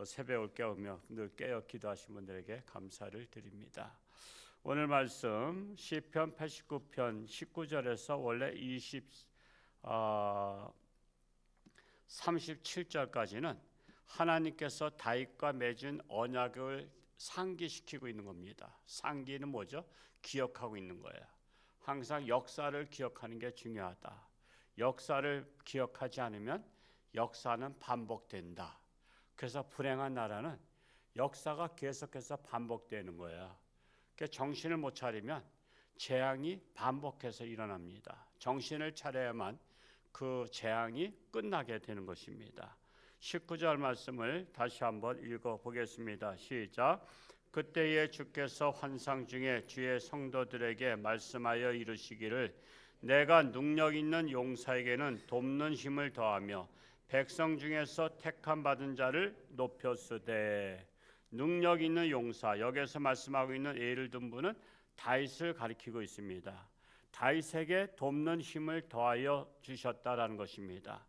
새벽을 깨우며 늘 깨어 기도하신 분들에게 감사를 드립니다. 오늘 말씀 시편 89편 19절에서 원래 37절까지는 하나님께서 다윗과 맺은 언약을 상기시키고 있는 겁니다. 상기는 뭐죠? 기억하고 있는 거예요. 항상 역사를 기억하는 게 중요하다. 역사를 기억하지 않으면 역사는 반복된다. 그래서 불행한 나라는 역사가 계속해서 반복되는 거예요. 그러니까 정신을 못 차리면 재앙이 반복해서 일어납니다. 정신을 차려야만 그 재앙이 끝나게 되는 것입니다. 19절 말씀을 다시 한번 읽어보겠습니다. 시작. 그때에 주께서 환상 중에 주의 성도들에게 말씀하여 이르시기를 내가 능력 있는 용사에게는 돕는 힘을 더하며 백성 중에서 택함 받은 자를 높였으되. 능력 있는 용사, 여기서 말씀하고 있는 예를 든 분은 다윗을 가리키고 있습니다. 다윗에게 돕는 힘을 더하여 주셨다라는 것입니다.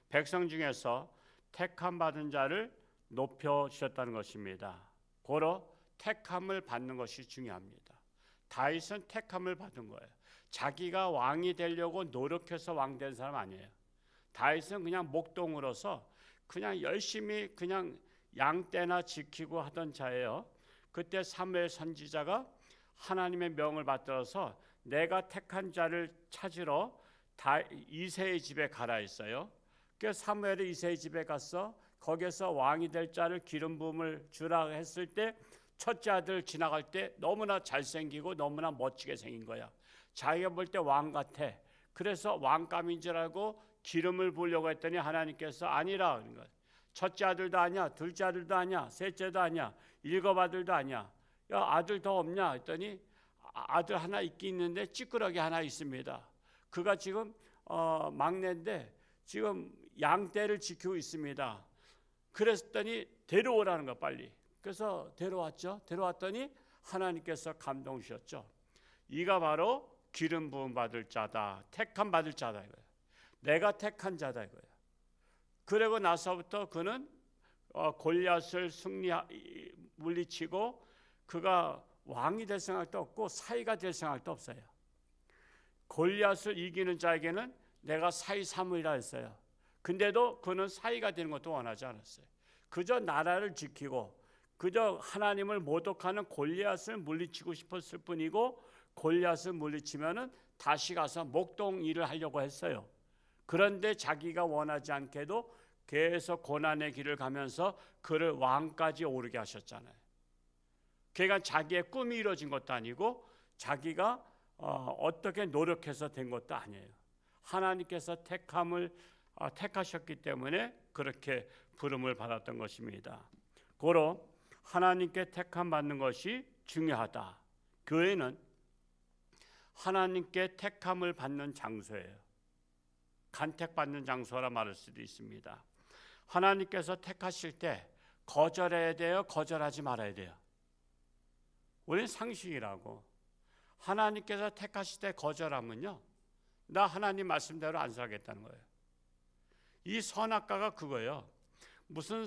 백성 중에서 택함 받은 자를 높여 주셨다는 것입니다. 고로 택함을 받는 것이 중요합니다. 다윗은 택함을 받은 거예요. 자기가 왕이 되려고 노력해서 왕 된 사람 아니에요. 다윗은 그냥 목동으로서 그냥 열심히 그냥 양떼나 지키고 하던 자예요. 그때 사무엘 선지자가 하나님의 명을 받들어서 내가 택한 자를 찾으러 이새의 집에 가라 했어요. 그래서 사무엘이 이새의 집에 가서 거기서 왕이 될 자를 기름 부음을 주라 했을 때 첫째 아들 지나갈 때 너무나 잘생기고 너무나 멋지게 생긴 거야. 자기가 볼 때 왕 같아. 그래서 왕감인 줄 알고 기름을 부으려고 했더니 하나님께서 아니라 그런 거예요. 첫째 아들도 아니야, 둘째 아들도 아니야, 셋째도 아니야, 일곱 아들도 아니야. 야, 아들 더 없냐 했더니 아들 하나 있긴 있는데 찌끄러기 하나 있습니다. 그가 지금 막내인데 지금 양떼를 지키고 있습니다. 그랬더니 데려오라는 거 빨리. 그래서 데려왔죠. 데려왔더니 하나님께서 감동 주셨죠. 이가 바로 기름 부음 받을 자다, 택함 받을 자다 이거예요. 내가 택한 자다 이거예요. 그러고 나서부터 그는 골리앗을 물리치고 그가 왕이 될 생각도 없고 사위가 될 생각도 없어요. 골리앗을 이기는 자에게는 내가 사위 삼으리라 했어요. 근데도 그는 사위가 되는 것도 원하지 않았어요. 그저 나라를 지키고 그저 하나님을 모독하는 골리앗을 물리치고 싶었을 뿐이고 골리앗을 물리치면은 다시 가서 목동 일을 하려고 했어요. 그런데 자기가 원하지 않게도 계속 고난의 길을 가면서 그를 왕까지 오르게 하셨잖아요. 그러니까 자기의 꿈이 이루어진 것도 아니고 자기가 어떻게 노력해서 된 것도 아니에요. 하나님께서 택하셨기 때문에 그렇게 부름을 받았던 것입니다. 고로 하나님께 택함 받는 것이 중요하다. 교회는 하나님께 택함을 받는 장소예요. 간택받는 장소라 말할 수도 있습니다. 하나님께서 택하실 때 거절해야 돼요? 거절하지 말아야 돼요? 우리는 상식이라고. 하나님께서 택하실 때 거절하면요, 나 하나님 말씀대로 안 살겠다는 거예요. 이 선악과가 그거예요. 무슨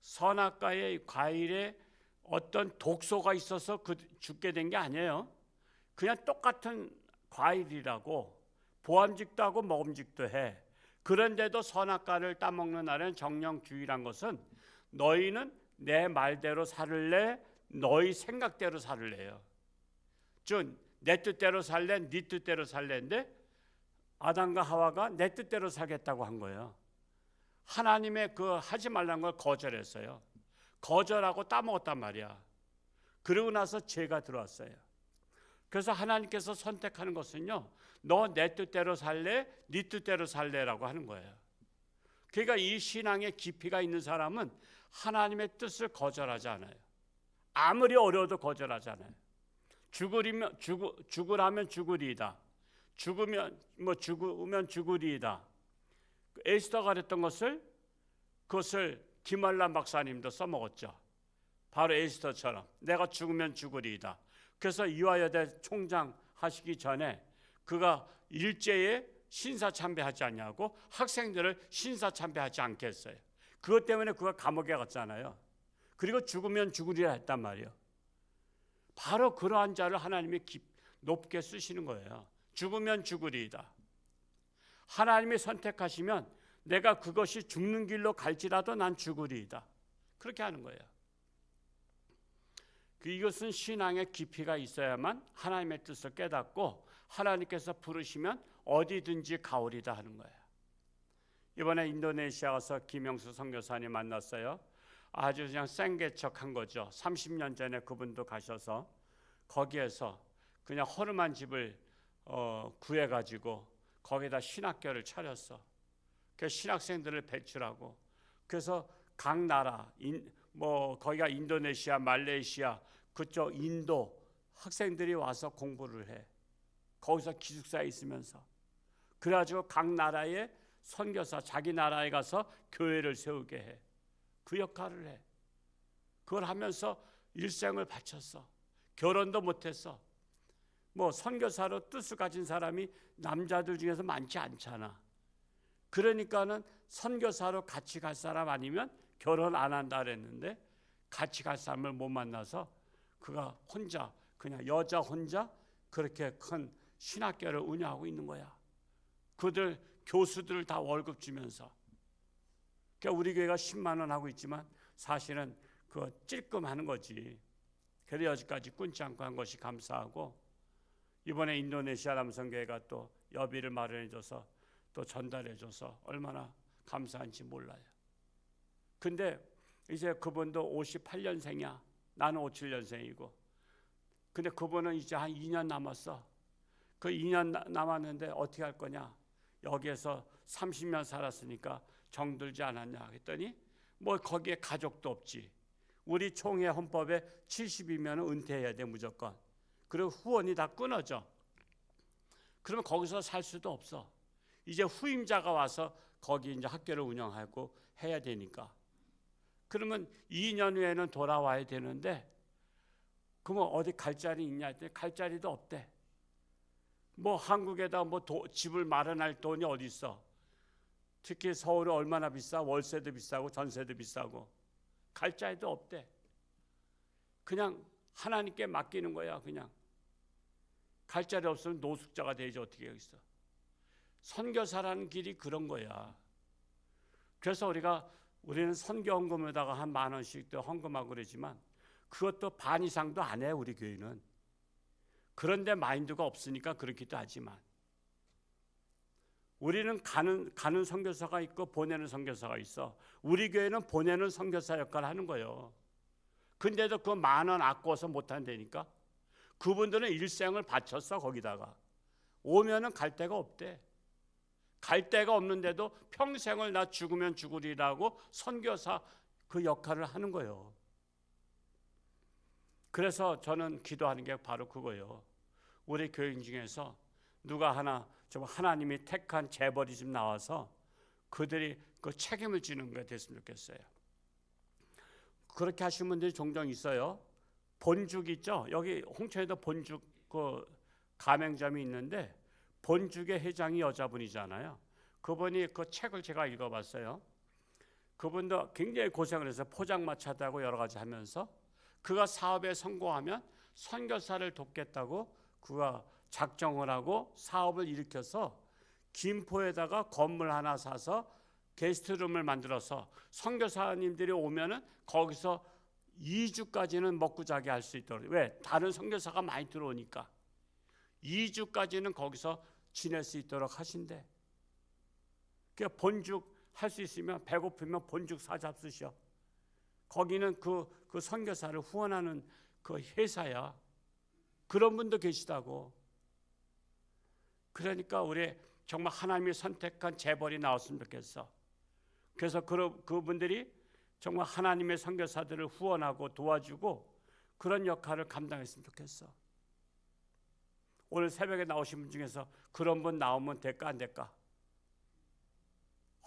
선악과의 과일에 어떤 독소가 있어서 죽게 된 게 아니에요. 그냥 똑같은 과일이라고, 보암직도 하고 먹음직도 해. 그런데도 선악과를 따먹는 날엔 정령주의란 것은 너희는 내 말대로 살을래, 너희 생각대로 살을래요. 즉 내 뜻대로 살래, 네 뜻대로 살래인데 아담과 하와가 내 뜻대로 살겠다고 한 거예요. 하나님의 그 하지 말라는 걸 거절했어요. 거절하고 따먹었단 말이야. 그러고 나서 죄가 들어왔어요. 그래서 하나님께서 선택하는 것은요, 너 내 뜻대로 살래, 네 뜻대로 살래라고 하는 거예요. 그러니까 이 신앙의 깊이가 있는 사람은 하나님의 뜻을 거절하지 않아요. 아무리 어려워도 거절하지 않아요. 죽으라면 죽으리이다. 죽으면 죽으리이다. 에스더가 그랬던 그것을 김알람 박사님도 써먹었죠. 바로 에스더처럼 내가 죽으면 죽으리이다. 그래서 이화여대 총장 하시기 전에 그가 일제에 신사참배하지 않냐고 학생들을 신사참배하지 않게 했어요. 그것 때문에 그가 감옥에 갔잖아요. 그리고 죽으면 죽으리라 했단 말이에요. 바로 그러한 자를 하나님이 높게 쓰시는 거예요. 죽으면 죽으리이다. 하나님이 선택하시면 내가 그것이 죽는 길로 갈지라도 난 죽으리이다. 그렇게 하는 거예요. 이것은 신앙의 깊이가 있어야만 하나님의 뜻을 깨닫고 하나님께서 부르시면 어디든지 가오리다 하는 거예요. 이번에 인도네시아 가서 김영수 선교사님 만났어요. 아주 그냥 생개척한 거죠. 30년 전에 그분도 가셔서 거기에서 그냥 허름한 집을 구해가지고 거기다 신학교를 차렸어. 그 신학생들을 배출하고, 그래서 각 나라 거기가 인도네시아, 말레이시아, 그쪽 인도 학생들이 와서 공부를 해. 거기서 기숙사에 있으면서. 그래가지고 각 나라의 선교사, 자기 나라에 가서 교회를 세우게 해. 그 역할을 해. 그걸 하면서 일생을 바쳤어. 결혼도 못했어. 선교사로 뜻을 가진 사람이 남자들 중에서 많지 않잖아. 그러니까는 선교사로 같이 갈 사람 아니면 결혼 안 한다 그랬는데, 같이 갈 사람을 못 만나서 그가 혼자, 그냥 여자 혼자 그렇게 큰 신학교를 운영하고 있는 거야. 그들 교수들을 다 월급 주면서. 그러니까 우리 교회가 10만 원 하고 있지만 사실은 그거 찔끔하는 거지. 그래서 여기까지 끊지 않고 한 것이 감사하고, 이번에 인도네시아 남성교회가 또 여비를 마련해줘서 또 전달해줘서 얼마나 감사한지 몰라요. 근데 이제 그분도 58년생이야. 나는 57년생이고. 근데 그분은 이제 한 2년 남았어. 그 2년 남았는데 어떻게 할 거냐. 여기에서 30년 살았으니까 정들지 않았냐 했더니 거기에 가족도 없지. 우리 총회 헌법에 70이면 은퇴해야 돼 무조건. 그리고 후원이 다 끊어져. 그러면 거기서 살 수도 없어. 이제 후임자가 와서 거기 이제 학교를 운영하고 해야 되니까. 그러면 2년 후에는 돌아와야 되는데, 그러면 어디 갈 자리 있냐 했더니 갈 자리도 없대. 한국에다 집을 마련할 돈이 어디 있어? 특히 서울이 얼마나 비싸? 월세도 비싸고 전세도 비싸고. 갈 자리도 없대. 그냥 하나님께 맡기는 거야. 그냥 갈 자리 없으면 노숙자가 되지 어떻게 여기서. 선교사라는 길이 그런 거야. 그래서 우리는 선교 헌금에다가 한 10,000원씩 또 헌금하고 그러지만 그것도 반 이상도 안 해 우리 교회는. 그런데 마인드가 없으니까 그렇기도 하지만, 우리는 가는 선교사가 있고 보내는 선교사가 있어. 우리 교회는 보내는 선교사 역할을 하는 거예요. 근데도 그 10,000원 아까워서 못 한다니까. 그분들은 일생을 바쳤어. 거기다가 오면은 갈 데가 없대. 갈 데가 없는데도 평생을 나 죽으면 죽으리라고 선교사 그 역할을 하는 거예요. 그래서 저는 기도하는 게 바로 그거예요. 우리 교인 중에서 누가 하나 좀 하나님이 택한 재벌이 좀 나와서 그들이 그 책임을 지는 게 됐으면 좋겠어요. 그렇게 하시는 분들이 종종 있어요. 본죽 있죠? 여기 홍천에도 본죽 그 가맹점이 있는데, 본죽의 회장이 여자분이잖아요. 그분이 그 책을 제가 읽어봤어요. 그분도 굉장히 고생을 해서 포장마차도 여러 가지 하면서 그가 사업에 성공하면 선교사를 돕겠다고 그가 작정을 하고 사업을 일으켜서 김포에다가 건물 하나 사서 게스트룸을 만들어서 선교사님들이 오면은 거기서 2주까지는 먹고 자게 할 수 있도록. 왜? 다른 선교사가 많이 들어오니까 2주까지는 거기서 지낼 수 있도록 하신대. 그러니까 본죽 할 수 있으면 배고프면 본죽 사 잡수셔. 거기는 그 선교사를 후원하는 그 회사야. 그런 분도 계시다고. 그러니까 우리 정말 하나님이 선택한 재벌이 나왔으면 좋겠어. 그래서 그분들이 정말 하나님의 선교사들을 후원하고 도와주고 그런 역할을 감당했으면 좋겠어. 오늘 새벽에 나오신 분 중에서 그런 분 나오면 될까 안 될까?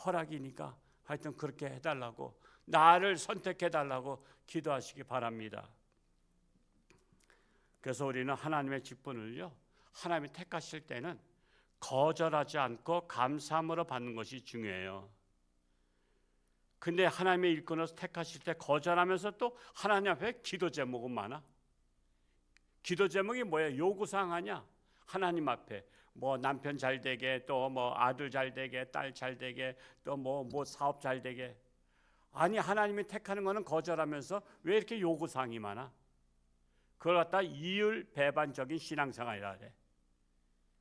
허락이니까 하여튼 그렇게 해달라고, 나를 선택해달라고 기도하시기 바랍니다. 그래서 우리는 하나님의 직분을요, 하나님이 택하실 때는 거절하지 않고 감사함으로 받는 것이 중요해요. 근데 하나님의 일꾼으로서 택하실 때 거절하면서 또 하나님 앞에 기도 제목은 많아. 기도 제목이 뭐야? 요구사항 아니야. 하나님 앞에 뭐 남편 잘 되게, 또 뭐 아들 잘 되게, 딸 잘 되게, 또 뭐 사업 잘 되게. 아니, 하나님이 택하는 거는 거절하면서 왜 이렇게 요구사항이 많아? 그걸 갖다 이율 배반적인 신앙생활이라 그래.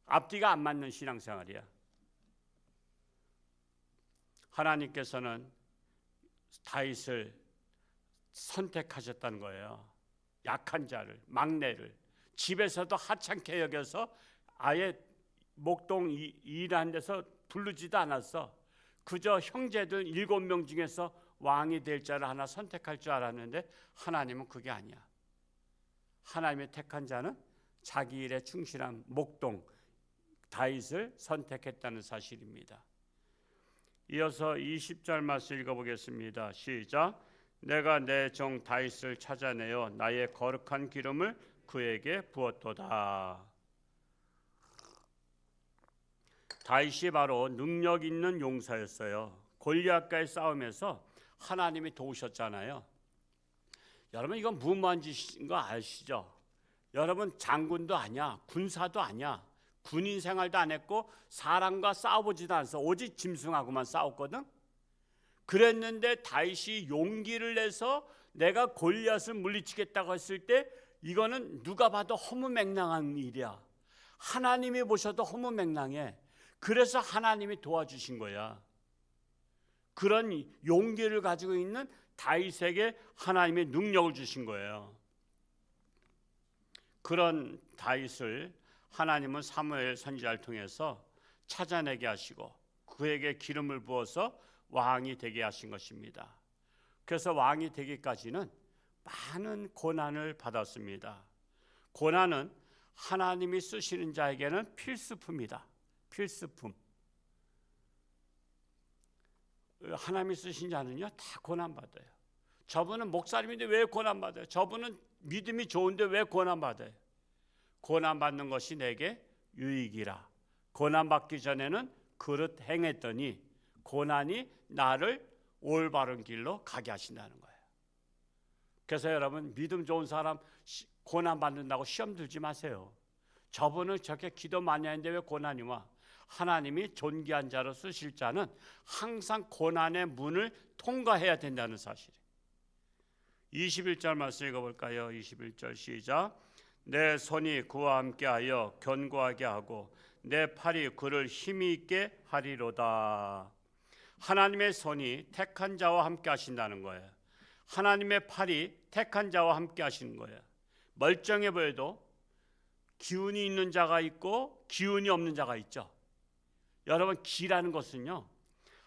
앞뒤가 안 맞는 신앙생활이야. 하나님께서는 다윗을 선택하셨다는 거예요. 약한 자를, 막내를 집에서도 하찮게 여겨서 아예 목동 일하는 데서 부르지도 않았어. 그저 형제들 7명 중에서 왕이 될 자를 하나 선택할 줄 알았는데 하나님은 그게 아니야. 하나님의 택한 자는 자기 일에 충실한 목동 다윗을 선택했다는 사실입니다. 이어서 20절 말씀 읽어보겠습니다. 시작. 내가 내 종 다윗을 찾아내어 나의 거룩한 기름을 그에게 부었도다. 다윗이 바로 능력 있는 용사였어요. 골리앗과의 싸움에서 하나님이 도우셨잖아요. 여러분, 이건 무모한 짓인 거 아시죠? 여러분, 장군도 아니야, 군사도 아니야, 군인 생활도 안 했고 사람과 싸워보지도 않았어. 오직 짐승하고만 싸웠거든. 그랬는데 다윗이 용기를 내서 내가 골리앗을 물리치겠다고 했을 때 이거는 누가 봐도 허무맹랑한 일이야. 하나님이 보셔도 허무맹랑해. 그래서 하나님이 도와주신 거야. 그런 용기를 가지고 있는 다윗에게 하나님의 능력을 주신 거예요. 그런 다윗을 하나님은 사무엘 선지자를 통해서 찾아내게 하시고 그에게 기름을 부어서 왕이 되게 하신 것입니다. 그래서 왕이 되기까지는 많은 고난을 받았습니다. 고난은 하나님이 쓰시는 자에게는 필수품이다. 필수품. 하나님이 쓰신 자는요 다 고난받아요. 저분은 목사님인데 왜 고난받아요? 저분은 믿음이 좋은데 왜 고난받아요? 고난받는 것이 내게 유익이라. 고난받기 전에는 그릇 행했더니 고난이 나를 올바른 길로 가게 하신다는 거예요. 그래서 여러분, 믿음 좋은 사람 고난받는다고 시험 들지 마세요. 저분은 저렇게 기도 많이 하는데 왜 고난이 와? 하나님이 존귀한 자로 쓰실 자는 항상 고난의 문을 통과해야 된다는 사실이에요. 21절 말씀 읽어볼까요? 21절 시작. 내 손이 그와 함께하여 견고하게 하고 내 팔이 그를 힘이 있게 하리로다. 하나님의 손이 택한 자와 함께 하신다는 거예요. 하나님의 팔이 택한 자와 함께 하시는 거예요. 멀쩡해 보여도 기운이 있는 자가 있고 기운이 없는 자가 있죠. 여러분, 기라는 것은요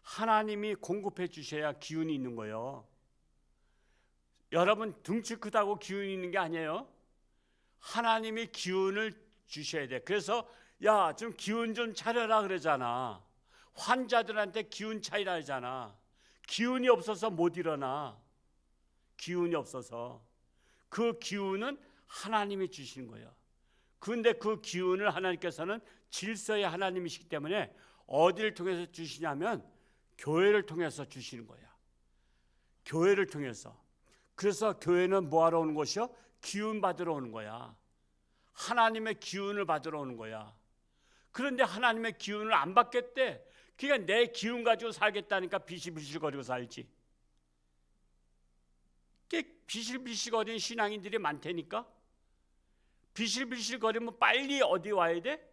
하나님이 공급해 주셔야 기운이 있는 거예요. 여러분, 등치 크다고 기운이 있는 게 아니에요. 하나님이 기운을 주셔야 돼. 그래서 야, 좀 기운 좀 차려라 그러잖아. 환자들한테 기운 차리라 하잖아. 기운이 없어서 못 일어나. 기운이 없어서. 그 기운은 하나님이 주시는 거예요. 그런데 그 기운을 하나님께서는 질서의 하나님이시기 때문에 어디를 통해서 주시냐면 교회를 통해서 주시는 거야. 교회를 통해서. 그래서 교회는 뭐하러 오는 것이요? 기운 받으러 오는 거야. 하나님의 기운을 받으러 오는 거야. 그런데 하나님의 기운을 안 받겠대. 그러니까 내 기운 가지고 살겠다니까 비실비실거리고 살지. 비실비실거리는 신앙인들이 많다니까. 비실비실거리면 빨리 어디 와야 돼?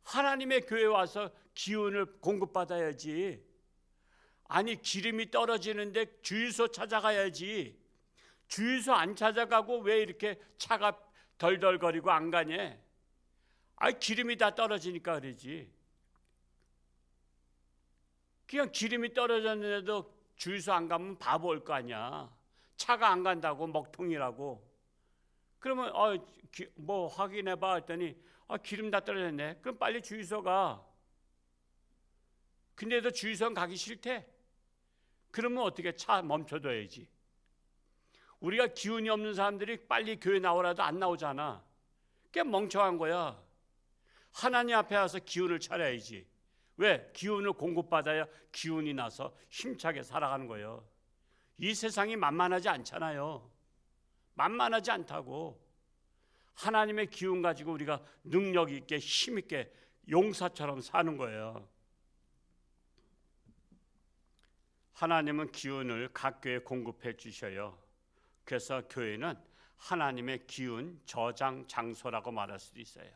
하나님의 교회에 와서 기운을 공급받아야지. 아니, 기름이 떨어지는데 주유소 찾아가야지. 주유소 안 찾아가고 왜 이렇게 차가 덜덜거리고 안 가냐? 기름이 다 떨어지니까 그러지. 그냥 기름이 떨어졌는데도 주유소 안 가면 바보 올 거 아니야. 차가 안 간다고 먹통이라고. 그러면 뭐 확인해봐 했더니 기름 다 떨어졌네. 그럼 빨리 주유소 가. 근데도 주유소 가기 싫대. 그러면 어떻게? 차 멈춰둬야지. 우리가 기운이 없는 사람들이 빨리 교회 나오라도 안 나오잖아. 그게 멍청한 거야. 하나님 앞에 와서 기운을 차려야지. 왜? 기운을 공급받아야 기운이 나서 힘차게 살아가는 거예요. 이 세상이 만만하지 않잖아요. 만만하지 않다고. 하나님의 기운 가지고 우리가 능력 있게 힘 있게 용사처럼 사는 거예요. 하나님은 기운을 각 교회에 공급해 주셔요. 그래서 교회는 하나님의 기운 저장 장소라고 말할 수도 있어요.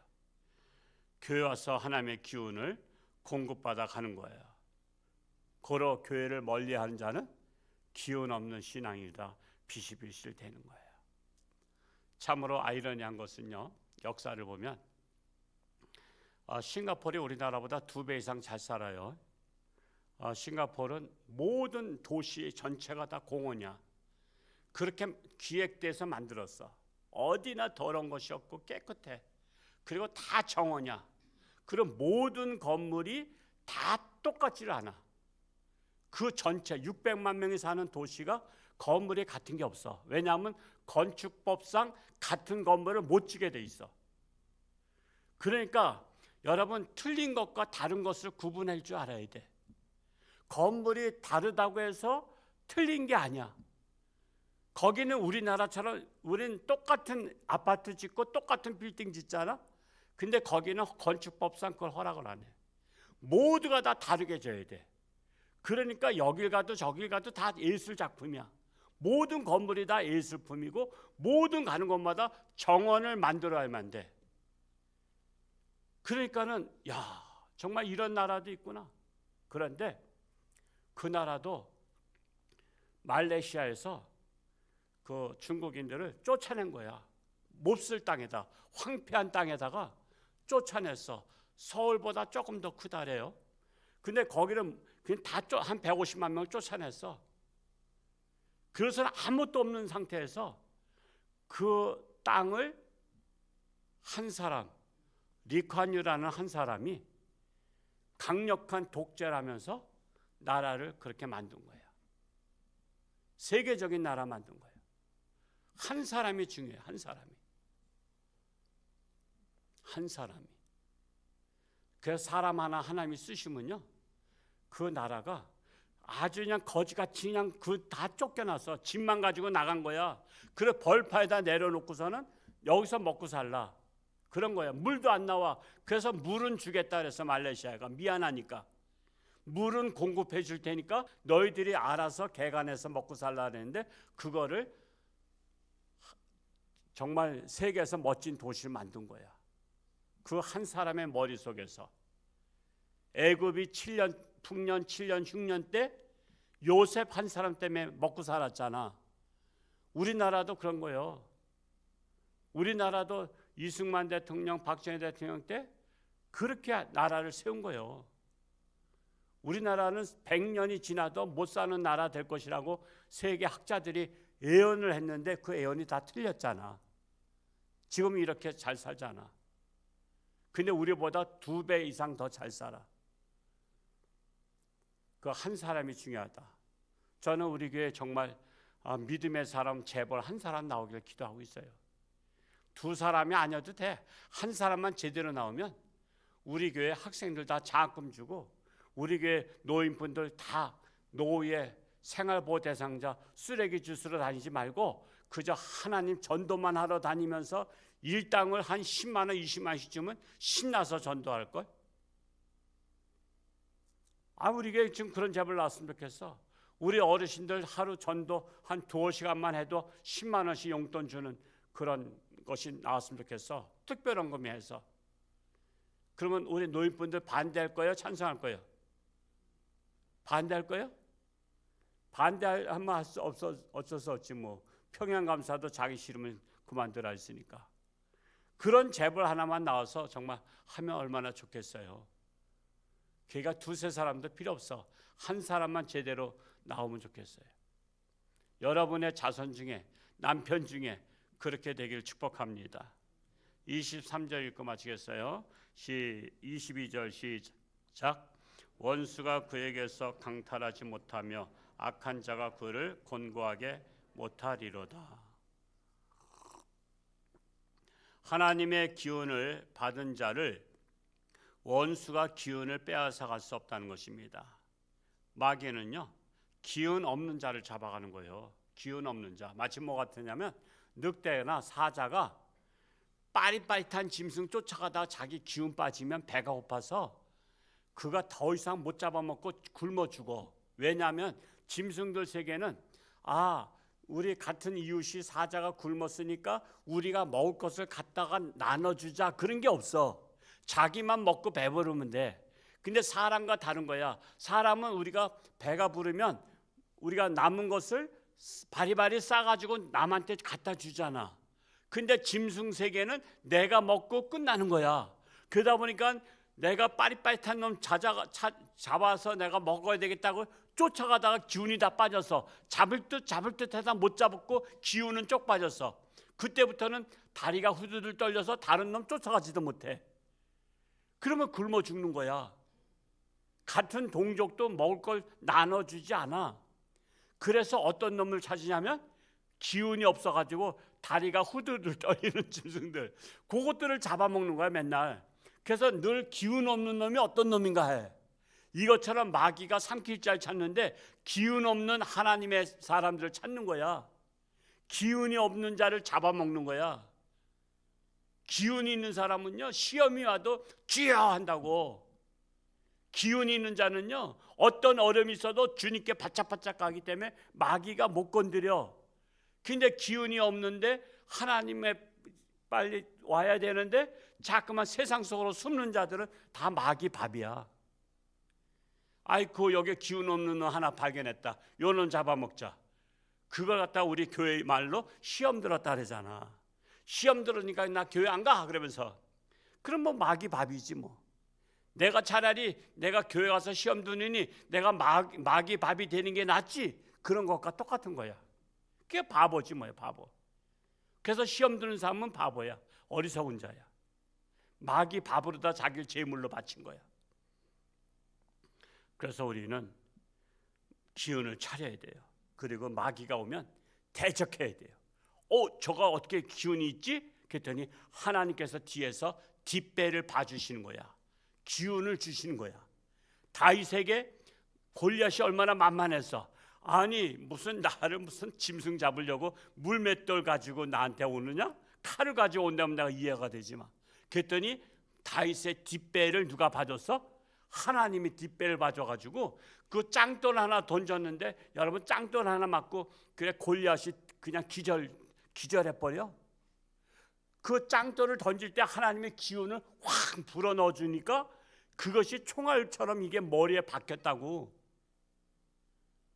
교회 와서 하나님의 기운을 공급받아 가는 거예요. 고로 교회를 멀리하는 자는 기운 없는 신앙이다 비실비실 되는 거예요. 참으로 아이러니한 것은요, 역사를 보면 싱가포르이 우리나라보다 2배 이상 잘 살아요. 싱가포르는 모든 도시 전체가 다 공원이야. 그렇게 기획돼서 만들었어. 어디나 더러운 것이 없고 깨끗해. 그리고 다 정원이야. 그럼 모든 건물이 다 똑같지를 않아. 그 전체 600만 명이 사는 도시가 건물이 같은 게 없어. 왜냐하면 건축법상 같은 건물을 못 지게 돼 있어. 그러니까 여러분, 틀린 것과 다른 것을 구분할 줄 알아야 돼. 건물이 다르다고 해서 틀린 게 아니야. 거기는 우리나라처럼 우리는 똑같은 아파트 짓고 똑같은 빌딩 짓잖아. 근데 거기는 건축법상 그걸 허락을 안 해. 모두가 다 다르게 져야 돼. 그러니까 여길 가도 저길 가도 다 예술 작품이야. 모든 건물이 다 예술품이고 모든 가는 곳마다 정원을 만들어야만 돼. 그러니까는 정말 이런 나라도 있구나. 그런데 그 나라도 말레이시아에서 그 중국인들을 쫓아낸 거야. 몹쓸 땅에다, 황폐한 땅에다가 쫓아냈어. 서울보다 조금 더 크다래요. 근데 거기는 그냥 다 한 150만 명을 쫓아냈어. 그래서 아무것도 없는 상태에서 그 땅을 한 사람, 리콴유라는 한 사람이 강력한 독재를 하면서 나라를 그렇게 만든 거예요. 세계적인 나라 만든 거예요. 한 사람이 중요해요. 한 사람이. 그래서 사람 하나님이 쓰시면요, 그 나라가 아주 그냥 거지같이 그냥 그 다 쫓겨나서 집만 가지고 나간 거야. 그래 벌판에다 내려놓고서는 여기서 먹고 살라. 그런 거야. 물도 안 나와. 그래서 물은 주겠다 그래서 말레이시아가 미안하니까 물은 공급해 줄 테니까 너희들이 알아서 개간해서 먹고 살라 그랬는데, 그거를 정말 세계에서 멋진 도시를 만든 거야. 그 한 사람의 머릿속에서. 애굽이 7년 풍년 7년 흉년 때 요셉 한 사람 때문에 먹고 살았잖아. 우리나라도 그런 거예요. 우리나라도 이승만 대통령, 박정희 대통령 때 그렇게 나라를 세운 거예요. 우리나라는 100년이 지나도 못 사는 나라 될 것이라고 세계 학자들이 예언을 했는데 그 예언이 다 틀렸잖아. 지금 이렇게 잘 살잖아. 근데 우리보다 2배 이상 더 잘 살아. 그 한 사람이 중요하다. 저는 우리 교회 정말 믿음의 사람 재벌 한 사람 나오길 기도하고 있어요. 2사람이 아니어도 돼. 한 사람만 제대로 나오면 우리 교회 학생들 다 장학금 주고, 우리 교회 노인분들 다 노예 생활보호 대상자 쓰레기 주스러 다니지 말고 그저 하나님 전도만 하러 다니면서 일당을 한 10만 원, 20만 원씩 주면 신나서 전도할걸? 우리 교회 지금 그런 제발 나왔으면 좋겠어. 우리 어르신들 하루 전도 한 2시간만 해도 10만 원씩 용돈 주는 그런 것이 나왔으면 좋겠어. 특별헌금이 해서. 그러면 우리 노인분들 반대할 거예요? 찬성할 거예요? 반대할 거예요? 반대하면 할 수 없어, 어쩔 수 없지 뭐. 평양감사도 자기 싫으면 그만두라 했으니까. 그런 재벌 하나만 나와서 정말 하면 얼마나 좋겠어요. 걔가 2-3사람도 필요 없어. 한 사람만 제대로 나오면 좋겠어요. 여러분의 자손 중에, 남편 중에 그렇게 되길 축복합니다. 23절 읽고 마치겠어요. 22절 시작. 원수가 그에게서 강탈하지 못하며 악한 자가 그를 곤고하게 못하리로다. 하나님의 기운을 받은 자를 원수가 기운을 빼앗아 갈 수 없다는 것입니다. 마귀는요, 기운 없는 자를 잡아가는 거예요. 기운 없는 자. 마치 뭐 같으냐면 늑대나 사자가 빠릿빠릿한 짐승 쫓아가다가 자기 기운 빠지면 배가 고파서 그가 더 이상 못 잡아먹고 굶어 죽어. 왜냐하면 짐승들 세계는 우리 같은 이웃이 사자가 굶었으니까 우리가 먹을 것을 갖다가 나눠주자 그런 게 없어. 자기만 먹고 배부르면 돼. 근데 사람과 다른 거야. 사람은 우리가 배가 부르면 우리가 남은 것을 바리바리 싸가지고 남한테 갖다 주잖아. 근데 짐승 세계는 내가 먹고 끝나는 거야. 그러다 보니까 내가 빠릿빠릿한 놈 잡아서 내가 먹어야 되겠다고 쫓아가다가 기운이 다 빠져서 잡을 듯 해서 못 잡았고 기운은 쪽 빠졌어. 그때부터는 다리가 후두들 떨려서 다른 놈 쫓아가지도 못해. 그러면 굶어 죽는 거야. 같은 동족도 먹을 걸 나눠주지 않아. 그래서 어떤 놈을 찾으냐면 기운이 없어가지고 다리가 후두들 떨리는 짐승들, 그것들을 잡아먹는 거야 맨날. 그래서 늘 기운 없는 놈이 어떤 놈인가 해. 이것처럼 마귀가 삼킬 자를 찾는데 기운 없는 하나님의 사람들을 찾는 거야. 기운이 없는 자를 잡아먹는 거야. 기운이 있는 사람은요, 시험이 와도 주여 한다고. 기운이 있는 자는요, 어떤 어려움이 있어도 주님께 바짝바짝 가기 때문에 마귀가 못 건드려. 근데 기운이 없는데 하나님의 빨리 와야 되는데 자꾸만 세상 속으로 숨는 자들은 다 마귀 밥이야. 아이고, 여기 기운 없는 놈 하나 발견했다. 요 놈 잡아먹자. 그걸 갖다 우리 교회 말로 시험 들었다 그러잖아. 시험 들으니까 나 교회 안 가 그러면서. 그럼 뭐 마귀 밥이지 뭐. 내가 차라리 내가 교회 가서 시험 두느니 내가 마귀 밥이 되는 게 낫지. 그런 것과 똑같은 거야. 그게 바보지 뭐야, 바보. 그래서 시험 드는 사람은 바보야. 어리석은 자야. 마귀 밥으로다 자기를 제물로 바친 거야. 그래서 우리는 기운을 차려야 돼요. 그리고 마귀가 오면 대적해야 돼요. 저가 어떻게 기운이 있지? 그랬더니 하나님께서 뒤에서 뒷배를 봐주시는 거야. 기운을 주시는 거야. 다윗에게 골리앗이 얼마나 만만해서, 아니 무슨 나를 무슨 짐승 잡으려고 물맷돌 가지고 나한테 오느냐? 칼을 가지고 온다면 내가 이해가 되지만. 그랬더니 다윗의 뒷배를 누가 봐줬어? 하나님이 뒷배를 봐줘가지고 그 짱돌 하나 던졌는데, 여러분 짱돌 하나 맞고 그래 골리앗이 그냥 기절해버려. 그 짱돌을 던질 때 하나님의 기운을 확 불어넣어 주니까 그것이 총알처럼 이게 머리에 박혔다고.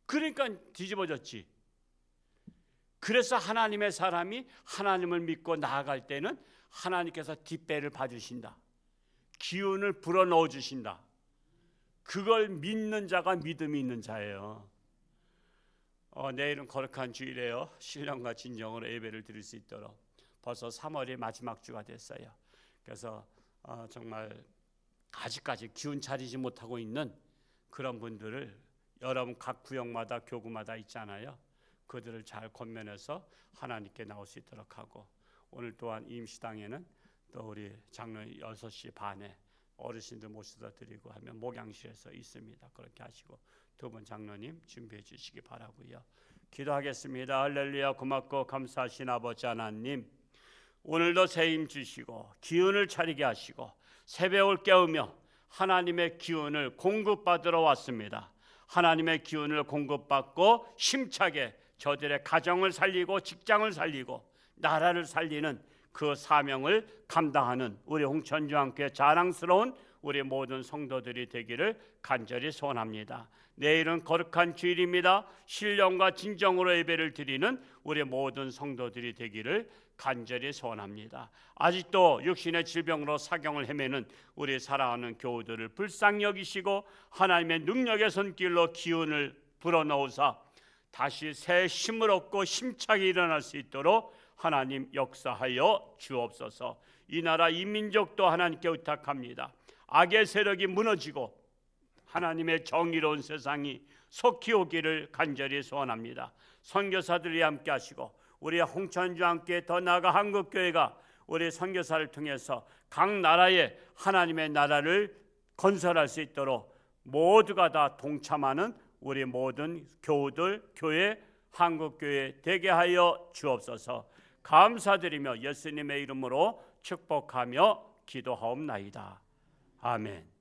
그러니까 뒤집어졌지. 그래서 하나님의 사람이 하나님을 믿고 나아갈 때는 하나님께서 뒷배를 봐주신다. 기운을 불어넣어 주신다. 그걸 믿는 자가 믿음이 있는 자예요. 내일은 거룩한 주일이에요. 신령과 진정으로 예배를 드릴 수 있도록 벌써 3월이 마지막 주가 됐어요. 그래서 정말 아직까지 기운 차리지 못하고 있는 그런 분들을 여러분 각 구역마다 교구마다 있잖아요. 그들을 잘 권면해서 하나님께 나올 수 있도록 하고, 오늘 또한 임시당에는 또 우리 장로님 6시 반에 어르신들 모셔다 드리고 하면 목양실에서 있습니다. 그렇게 하시고 두 분 장로님 준비해 주시기 바라고요. 기도하겠습니다. 할렐루야. 고맙고 감사하신 아버지 하나님, 오늘도 새 힘 주시고 기운을 차리게 하시고 새벽을 깨우며 하나님의 기운을 공급받으러 왔습니다. 하나님의 기운을 공급받고 힘차게 저들의 가정을 살리고 직장을 살리고 나라를 살리는 그 사명을 감당하는 우리 홍천주안교회 자랑스러운 우리 모든 성도들이 되기를 간절히 소원합니다. 내일은 거룩한 주일입니다. 신령과 진정으로 예배를 드리는 우리 모든 성도들이 되기를 간절히 소원합니다. 아직도 육신의 질병으로 사경을 헤매는 우리 사랑하는 교우들을 불쌍히 여기시고 하나님의 능력의 손길로 기운을 불어넣으사 다시 새 힘을 얻고 힘차게 일어날 수 있도록 하나님 역사하여 주옵소서. 이 나라 이 민족도 하나님께 의탁합니다. 악의 세력이 무너지고 하나님의 정의로운 세상이 속히 오기를 간절히 소원합니다. 선교사들이 함께 하시고 우리 홍천주와 함께 더 나아가 한국교회가 우리 선교사를 통해서 각 나라에 하나님의 나라를 건설할 수 있도록 모두가 다 동참하는 우리 모든 교우들, 교회, 한국교회 되게 하여 주옵소서. 감사드리며 예수님의 이름으로 축복하며 기도하옵나이다. 아멘.